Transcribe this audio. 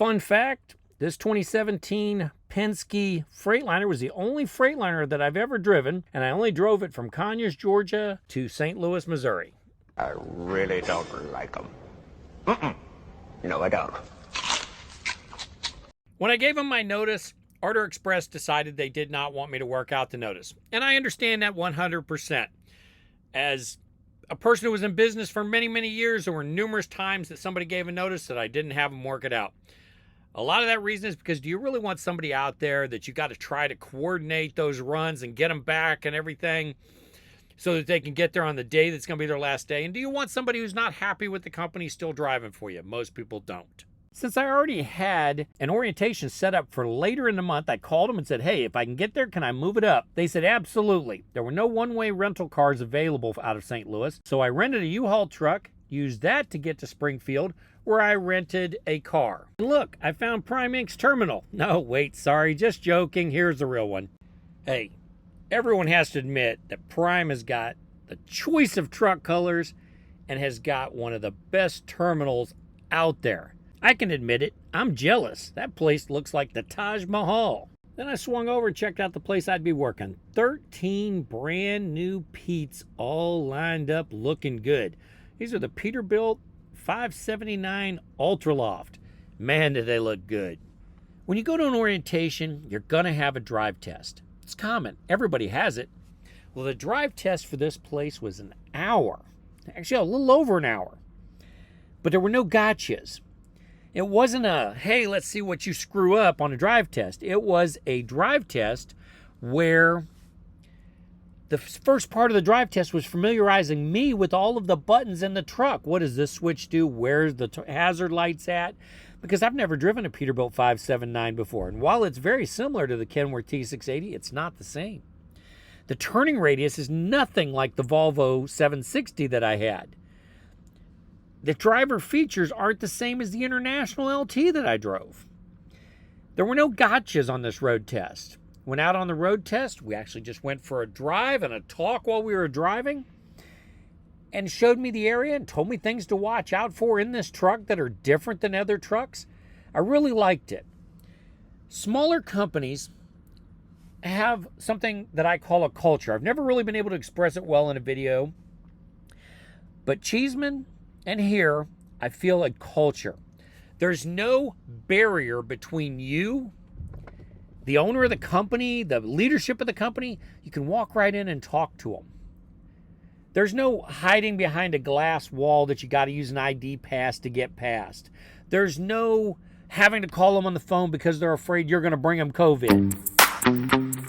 fun fact, this 2017 Penske Freightliner was the only Freightliner that I've ever driven, and I only drove it from Conyers, Georgia to St. Louis, Missouri. I really don't like them. No, I don't. When I gave them my notice, Ardor Express decided they did not want me to work out the notice. And I understand that 100%. As a person who was in business for many, many years, there were numerous times that somebody gave a notice that I didn't have them work it out. A lot of that reason is because do you really want somebody out there that you got to try to coordinate those runs and get them back and everything so that they can get there on the day that's going to be their last day? And do you want somebody who's not happy with the company still driving for you? Most people don't. Since I already had an orientation set up for later in the month, I called them and said, hey, if I can get there, can I move it up? They said, absolutely. There were no one-way rental cars available out of St. Louis, so I rented a U-Haul truck, used that to get to Springfield, where I rented a car. And look, I found Prime Inc.'s terminal. No, wait, sorry, just joking. Here's the real one. Hey, everyone has to admit that Prime has got the choice of truck colors and has got one of the best terminals out there. I can admit it, I'm jealous. That place looks like the Taj Mahal. Then I swung over and checked out the place I'd be working. 13 brand new Pete's all lined up looking good. These are the Peterbilt 579 Ultraloft. Man, did they look good. When you go to an orientation, you're gonna have a drive test. It's common, everybody has it. Well, the drive test for this place was an hour. Actually, a little over an hour. But there were no gotchas. It wasn't a, hey, let's see what you screw up on a drive test. It was a drive test where the first part of the drive test was familiarizing me with all of the buttons in the truck. What does this switch do? Where's the hazard lights at? Because I've never driven a Peterbilt 579 before. And while it's very similar to the Kenworth T680, it's not the same. The turning radius is nothing like the Volvo 760 that I had. The driver features aren't the same as the International LT that I drove. There were no gotchas on this road test. Went out on the road test. We actually just went for a drive and a talk while we were driving and showed me the area and told me things to watch out for in this truck that are different than other trucks. I really liked it. Smaller companies have something that I call a culture. I've never really been able to express it well in a video, but Cheeseman and here, I feel a culture. There's no barrier between you, the owner of the company, the leadership of the company. You can walk right in and talk to them. There's no hiding behind a glass wall that you got to use an ID pass to get past. There's no having to call them on the phone because they're afraid you're going to bring them COVID.